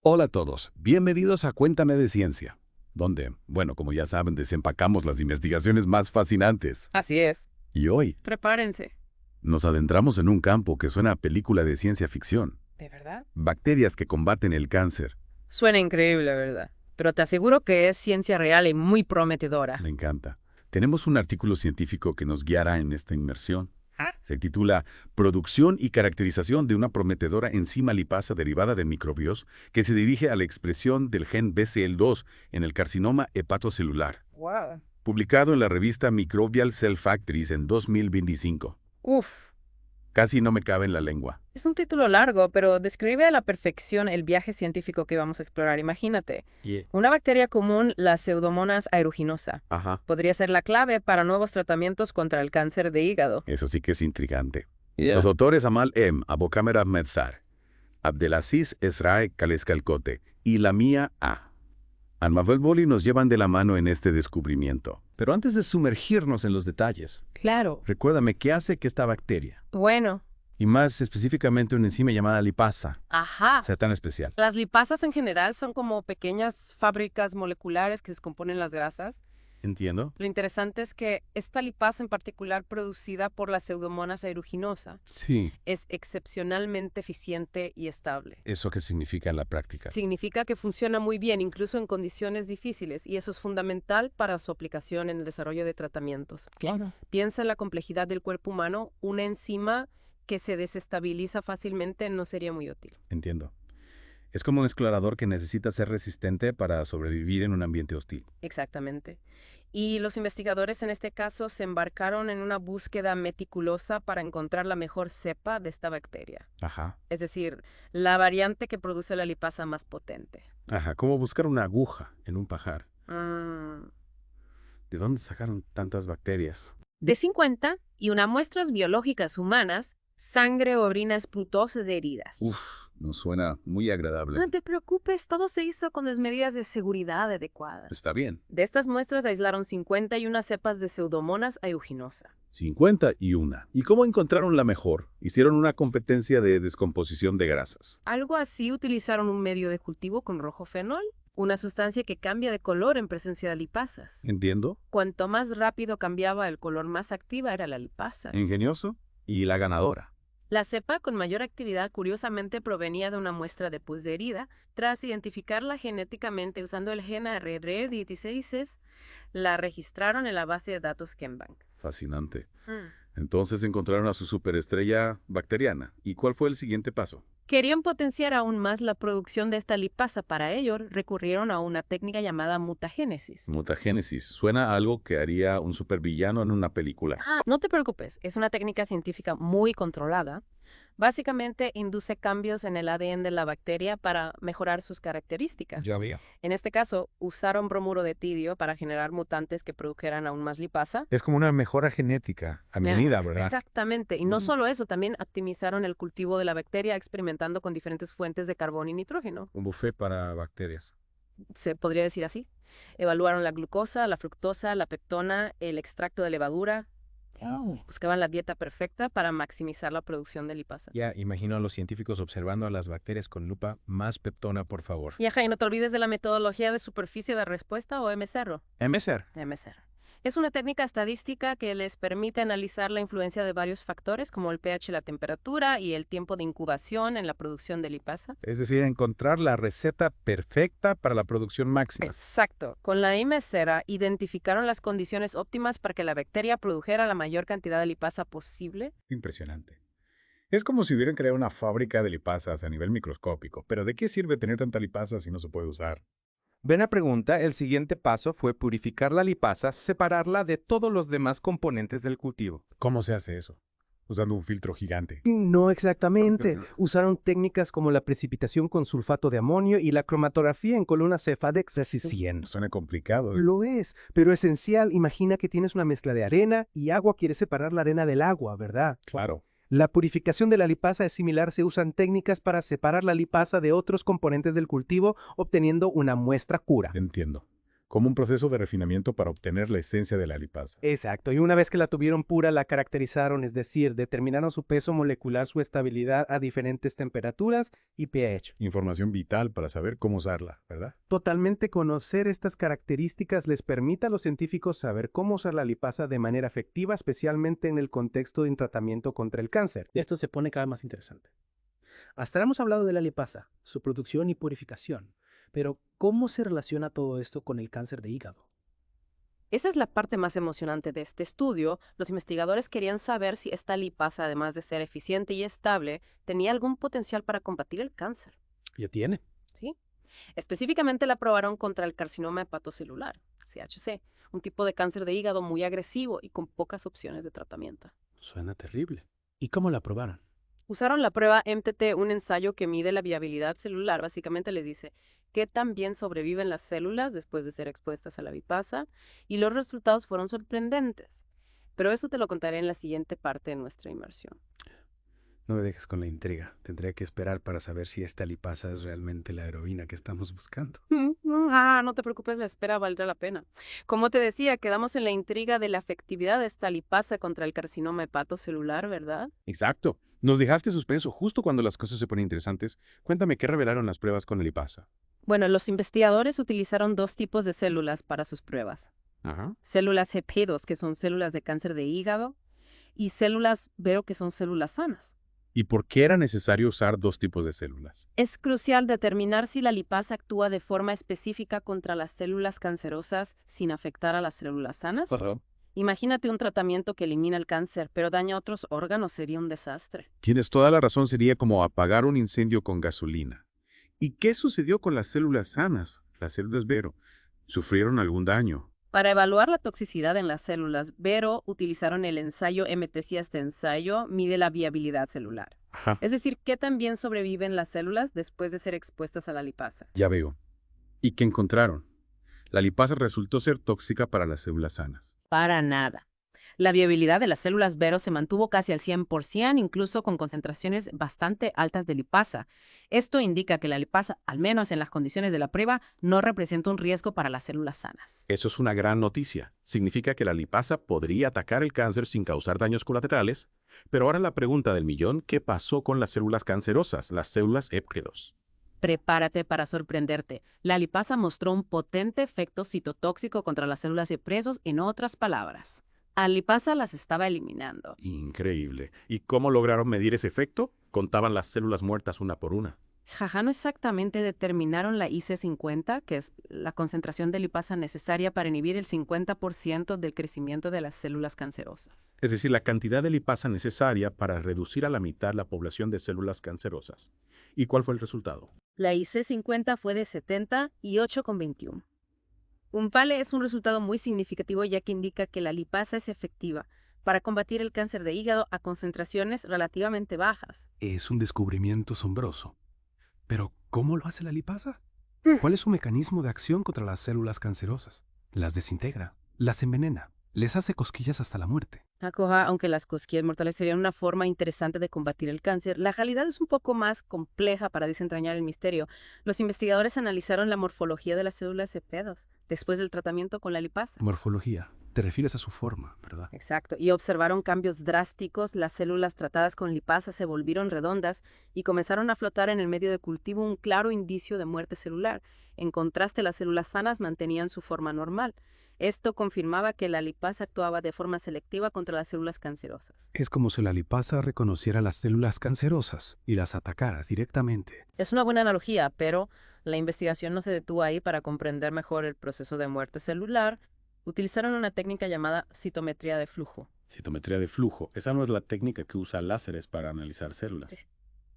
Hola a todos, bienvenidos a Cuéntame de Ciencia, donde, como ya saben, desempacamos las investigaciones más fascinantes. Así es. Y hoy Prepárense. nos adentramos en un campo que suena a película de ciencia ficción. ¿De verdad? Bacterias que combaten el cáncer. Suena increíble, ¿verdad? Pero te aseguro que es ciencia real y muy prometedora. Me encanta. Tenemos un artículo científico que nos guiará en esta inmersión. ¿Ah? Se titula Producción y caracterización de una prometedora enzima lipasa derivada de microbios que se dirige a la expresión del gen BCL2 en el carcinoma hepatocelular. Wow. Publicado en la revista Microbial Cell Factories en 2025. Uf. Casi no me cabe en la lengua. Es un título largo, pero describe a la perfección el viaje científico que vamos a explorar. Imagínate. Una bacteria común, la Pseudomonas aeruginosa, Ajá. podría ser la clave para nuevos tratamientos contra el cáncer de hígado. Eso sí que es intrigante. Los autores Amal M., Abokamer Ahmedzar, Abdelaziz Esrae Kaleskalkote y Lamia A. Anmabel Boli nos llevan de la mano en este descubrimiento. Pero antes de sumergirnos en los detalles, Claro. recuérdame qué hace que esta bacteria, Bueno. y más específicamente una enzima llamada lipasa, Ajá. sea tan especial. Las lipasas en general son como pequeñas fábricas moleculares que descomponen las grasas. ¿Entiendo? Lo interesante es que esta lipasa en particular producida por la Pseudomonas aeruginosa Sí. es excepcionalmente eficiente y estable. ¿Eso qué significa en la práctica? Significa que funciona muy bien incluso en condiciones difíciles y eso es fundamental para su aplicación en el desarrollo de tratamientos. Claro. Piensa en la complejidad del cuerpo humano, una enzima que se desestabiliza fácilmente no sería muy útil. Entiendo. Es como un explorador que necesita ser resistente para sobrevivir en un ambiente hostil. Exactamente. Y los investigadores en este caso se embarcaron en una búsqueda meticulosa para encontrar la mejor cepa de esta bacteria. Ajá. Es decir, la variante que produce la lipasa más potente. Ajá, como buscar una aguja en un pajar. Mm. ¿De dónde sacaron tantas bacterias? De 50 y unas muestras biológicas humanas, sangre o orina esputosa de heridas. Nos suena muy agradable. No te preocupes, todo se hizo con las medidas de seguridad adecuadas. Está bien. De estas muestras aislaron 51 cepas de Pseudomonas aeruginosa. 51. ¿Y cómo encontraron la mejor? Hicieron una competencia de descomposición de grasas. Algo así utilizaron un medio de cultivo con rojo fenol, una sustancia que cambia de color en presencia de lipasas. ¿Entiendo? Cuanto más rápido cambiaba el color, más activa era la lipasa. Ingenioso. Y la ganadora. La cepa con mayor actividad curiosamente provenía de una muestra de pus de herida. Tras identificarla genéticamente usando el gen ARR16, la registraron en la base de datos Chembank. Fascinante. Entonces encontraron a su superestrella bacteriana. ¿Y cuál fue el siguiente paso? Querían potenciar aún más la producción de esta lipasa. Para ello, recurrieron a una técnica llamada mutagénesis. Mutagénesis. Suena a algo que haría un supervillano en una película. No te preocupes, es una técnica científica muy controlada. Básicamente induce cambios en el ADN de la bacteria para mejorar sus características. Ya veo. En este caso, usaron bromuro de tidio para generar mutantes que produjeran aún más lipasa. Es como una mejora genética a medida, ¿verdad? Exactamente. Y no solo eso, también optimizaron el cultivo de la bacteria experimentando con diferentes fuentes de carbón y nitrógeno. Un buffet para bacterias. Se podría decir así. Evaluaron la glucosa, la fructosa, la peptona, el extracto de levadura. Buscaban la dieta perfecta para maximizar la producción de lipasa. Ya imagino a los científicos observando a las bacterias con lupa. Más peptona, por favor. Y ajá, y no te olvides de la metodología de superficie de respuesta o MSR. MSR. MSR. Es una técnica estadística que les permite analizar la influencia de varios factores como el pH, la temperatura y el tiempo de incubación en la producción de lipasa. Es decir, encontrar la receta perfecta para la producción máxima. Exacto. Con la MSR identificaron las condiciones óptimas para que la bacteria produjera la mayor cantidad de lipasa posible. Impresionante. Es como si hubieran creado una fábrica de lipasas a nivel microscópico. Pero ¿de qué sirve tener tanta lipasa si no se puede usar? Buena pregunta. El siguiente paso fue purificar la lipasa, separarla de todos los demás componentes del cultivo. ¿Cómo se hace eso? Usando un filtro gigante. No exactamente. Usaron técnicas como la precipitación con sulfato de amonio y la cromatografía en columnas Cefadex AC100. Suena complicado. Lo es, pero esencial. Imagina que tienes una mezcla de arena y agua, quieres separar la arena del agua, ¿verdad? Claro. La purificación de la lipasa es similar, se usan técnicas para separar la lipasa de otros componentes del cultivo, obteniendo una muestra pura. Entiendo. como un proceso de refinamiento para obtener la esencia de la lipasa. Exacto, y una vez que la tuvieron pura, la caracterizaron, es decir, determinaron su peso molecular, su estabilidad a diferentes temperaturas y pH. Información vital para saber cómo usarla, ¿verdad? Totalmente conocer estas características les permite a los científicos saber cómo usar la lipasa de manera efectiva, especialmente en el contexto de un tratamiento contra el cáncer. Esto se pone cada vez más interesante. Hasta ahora hemos hablado de la lipasa, su producción y purificación, pero ¿cómo se relaciona todo esto con el cáncer de hígado? Esa es la parte más emocionante de este estudio. Los investigadores querían saber si esta lipasa, además de ser eficiente y estable, tenía algún potencial para combatir el cáncer. Ya tiene. ¿Sí? Específicamente la probaron contra el carcinoma hepatocelular, CHC, un tipo de cáncer de hígado muy agresivo y con pocas opciones de tratamiento. Suena terrible. ¿Y cómo la probaron? Usaron la prueba MTT, un ensayo que mide la viabilidad celular. Básicamente les dice qué tan bien sobreviven las células después de ser expuestas a la lipasa, y los resultados fueron sorprendentes. Pero eso te lo contaré en la siguiente parte de nuestra inmersión. No me dejes con la intriga. Tendré que esperar para saber si esta lipasa es realmente la heroína que estamos buscando. No te preocupes, la espera valdrá la pena. Como te decía, quedamos en la intriga de la efectividad de esta lipasa contra el carcinoma hepatocelular, ¿verdad? Exacto. Nos dejaste suspenso justo cuando las cosas se ponen interesantes. Cuéntame qué revelaron las pruebas con la lipasa. Bueno, los investigadores utilizaron dos tipos de células para sus pruebas. Ajá. Células EP2, que son células de cáncer de hígado, y células Vero, que son células sanas. ¿Y por qué era necesario usar dos tipos de células? Es crucial determinar si la lipasa actúa de forma específica contra las células cancerosas sin afectar a las células sanas. Perdón. Imagínate un tratamiento que elimina el cáncer, pero daña otros órganos, sería un desastre. Tienes toda la razón, sería como apagar un incendio con gasolina. ¿Y qué sucedió con las células sanas, las células Vero? ¿Sufrieron algún daño? Para evaluar la toxicidad en las células Vero, utilizaron el ensayo MTC. Este ensayo mide la viabilidad celular. Ajá. Es decir, qué tan bien sobreviven las células después de ser expuestas a la lipasa. Ya veo. ¿Y qué encontraron? La lipasa resultó ser tóxica para las células sanas. Para nada. La viabilidad de las células Vero se mantuvo casi al 100%, incluso con concentraciones bastante altas de lipasa. Esto indica que la lipasa, al menos en las condiciones de la prueba, no representa un riesgo para las células sanas. Eso es una gran noticia. Significa que la lipasa podría atacar el cáncer sin causar daños colaterales. Pero ahora la pregunta del millón, ¿qué pasó con las células cancerosas, las células EP2? Prepárate para sorprenderte. La lipasa mostró un potente efecto citotóxico contra las células EP2, en otras palabras. A lipasa las estaba eliminando. Increíble. ¿Y cómo lograron medir ese efecto? Contaban las células muertas una por una. Jaja, no exactamente determinaron la IC50, que es la concentración de lipasa necesaria para inhibir el 50% del crecimiento de las células cancerosas. Es decir, la cantidad de lipasa necesaria para reducir a la mitad la población de células cancerosas. ¿Y cuál fue el resultado? La IC50 fue de 70 y 8,21. Un PALE es un resultado muy significativo, ya que indica que la lipasa es efectiva para combatir el cáncer de hígado a concentraciones relativamente bajas. Es un descubrimiento asombroso. Pero, ¿cómo lo hace la lipasa? ¿Cuál es su mecanismo de acción contra las células cancerosas? Las desintegra, las envenena, les hace cosquillas hasta la muerte. Aunque las cosquillas mortales serían una forma interesante de combatir el cáncer, la realidad es un poco más compleja para desentrañar el misterio. Los investigadores analizaron la morfología de las células EP2 después del tratamiento con la lipasa. Morfología. Te refieres a su forma, ¿verdad? Exacto, y observaron cambios drásticos. Las células tratadas con lipasa se volvieron redondas y comenzaron a flotar en el medio de cultivo, un claro indicio de muerte celular. En contraste, las células sanas mantenían su forma normal. Esto confirmaba que la lipasa actuaba de forma selectiva contra las células cancerosas. Es como si la lipasa reconociera las células cancerosas y las atacara directamente. Es una buena analogía, pero la investigación no se detuvo ahí. Para comprender mejor el proceso de muerte celular, utilizaron una técnica llamada citometría de flujo. Citometría de flujo. Esa no es la técnica que usa láseres para analizar células. Sí.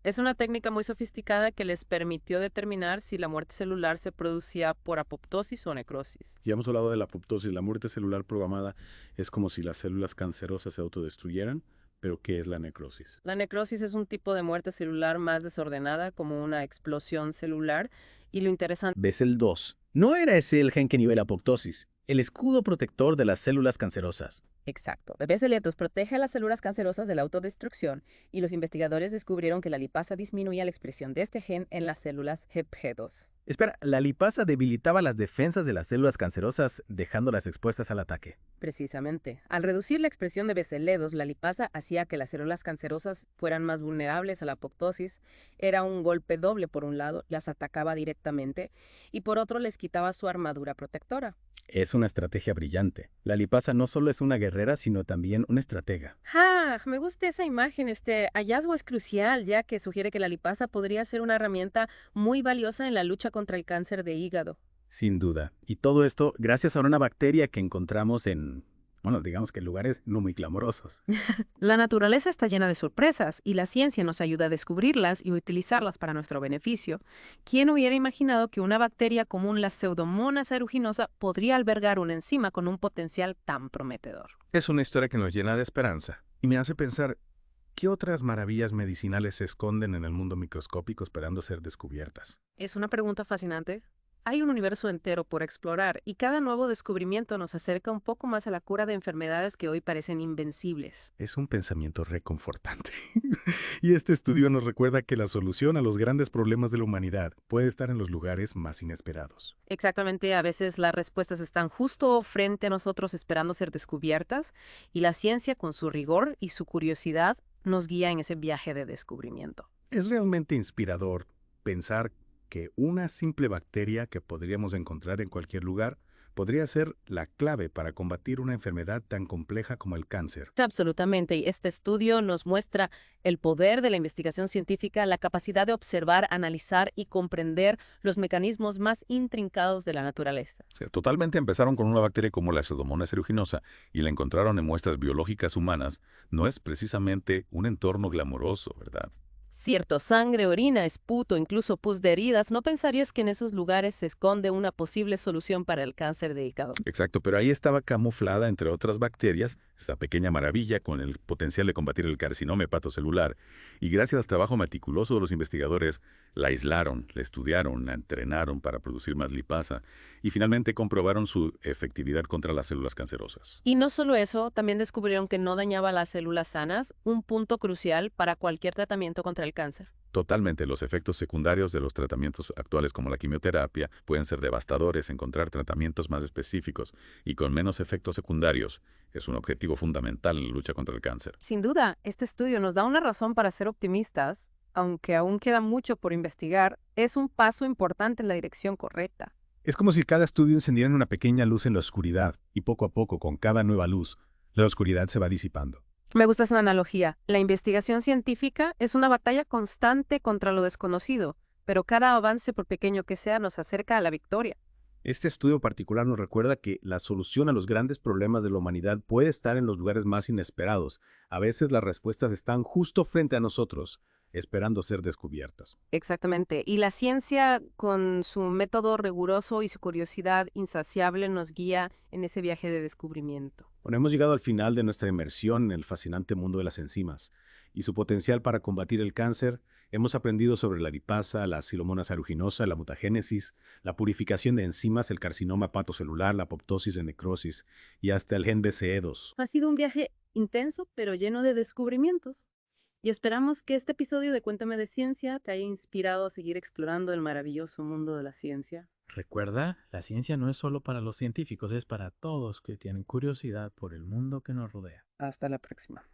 Es una técnica muy sofisticada que les permitió determinar si la muerte celular se producía por apoptosis o necrosis. Ya hemos hablado de la apoptosis. La muerte celular programada es como si las células cancerosas se autodestruyeran, pero ¿qué es la necrosis? La necrosis es un tipo de muerte celular más desordenada, como una explosión celular, y lo interesante... ¿Ves el 2? No era ese el gen que nivel apoptosis, el escudo protector de las células cancerosas. Exacto. BCL2 protege a las células cancerosas de la autodestrucción y los investigadores descubrieron que la lipasa disminuía la expresión de este gen en las células HEPG2. Espera, la lipasa debilitaba las defensas de las células cancerosas, dejándolas expuestas al ataque. Precisamente. Al reducir la expresión de BCL2, la lipasa hacía que las células cancerosas fueran más vulnerables a la apoptosis. Era un golpe doble: por un lado, las atacaba directamente y por otro les quitaba su armadura protectora. Es una estrategia brillante. La lipasa no solo es una guerrera, sino también una estratega. Me gusta esa imagen. Este hallazgo es crucial, ya que sugiere que la lipasa podría ser una herramienta muy valiosa en la lucha contra el cáncer de hígado. Sin duda. Y todo esto gracias a una bacteria que encontramos en, digamos que en lugares no muy clamorosos. La naturaleza está llena de sorpresas y la ciencia nos ayuda a descubrirlas y utilizarlas para nuestro beneficio. ¿Quién hubiera imaginado que una bacteria común, la Pseudomonas aeruginosa, podría albergar una enzima con un potencial tan prometedor? Es una historia que nos llena de esperanza y me hace pensar, ¿qué otras maravillas medicinales se esconden en el mundo microscópico esperando ser descubiertas? Es una pregunta fascinante. Hay un universo entero por explorar y cada nuevo descubrimiento nos acerca un poco más a la cura de enfermedades que hoy parecen invencibles. Es un pensamiento reconfortante. Y este estudio nos recuerda que la solución a los grandes problemas de la humanidad puede estar en los lugares más inesperados. Exactamente, a veces las respuestas están justo frente a nosotros esperando ser descubiertas y la ciencia, con su rigor y su curiosidad, nos guía en ese viaje de descubrimiento. Es realmente inspirador pensar que una simple bacteria que podríamos encontrar en cualquier lugar podría ser la clave para combatir una enfermedad tan compleja como el cáncer. Absolutamente, y este estudio nos muestra el poder de la investigación científica, la capacidad de observar, analizar y comprender los mecanismos más intrincados de la naturaleza. Sí, totalmente empezaron con una bacteria como la Pseudomonas aeruginosa y la encontraron en muestras biológicas humanas. No es precisamente un entorno glamoroso, ¿verdad? Cierto, sangre, orina, esputo, incluso pus de heridas, ¿no pensarías que en esos lugares se esconde una posible solución para el cáncer de hígado? Exacto, pero ahí estaba camuflada entre otras bacterias, esta pequeña maravilla con el potencial de combatir el carcinoma hepatocelular. Y gracias al trabajo meticuloso de los investigadores, la aislaron, la estudiaron, la entrenaron para producir más lipasa y finalmente comprobaron su efectividad contra las células cancerosas. Y no solo eso, también descubrieron que no dañaba las células sanas, un punto crucial para cualquier tratamiento contra el cáncer. Totalmente, los efectos secundarios de los tratamientos actuales como la quimioterapia pueden ser devastadores. Encontrar tratamientos más específicos y con menos efectos secundarios es un objetivo fundamental en la lucha contra el cáncer. Sin duda, este estudio nos da una razón para ser optimistas, aunque aún queda mucho por investigar. Es un paso importante en la dirección correcta. Es como si cada estudio encendiera una pequeña luz en la oscuridad, y poco a poco, con cada nueva luz, la oscuridad se va disipando. Me gusta esa analogía. La investigación científica es una batalla constante contra lo desconocido, pero cada avance, por pequeño que sea, nos acerca a la victoria. Este estudio particular nos recuerda que la solución a los grandes problemas de la humanidad puede estar en los lugares más inesperados. A veces las respuestas están justo frente a nosotros, esperando ser descubiertas. Exactamente. Y la ciencia, con su método riguroso y su curiosidad insaciable, nos guía en ese viaje de descubrimiento. Bueno, hemos llegado al final de nuestra inmersión en el fascinante mundo de las enzimas y su potencial para combatir el cáncer. Hemos aprendido sobre la lipasa, la Pseudomonas aeruginosa, la mutagénesis, la purificación de enzimas, el carcinoma hepatocelular, la apoptosis de necrosis y hasta el gen BCE2. Ha sido un viaje intenso, pero lleno de descubrimientos. Y esperamos que este episodio de Cuéntame de Ciencia te haya inspirado a seguir explorando el maravilloso mundo de la ciencia. Recuerda, la ciencia no es solo para los científicos, es para todos que tienen curiosidad por el mundo que nos rodea. Hasta la próxima.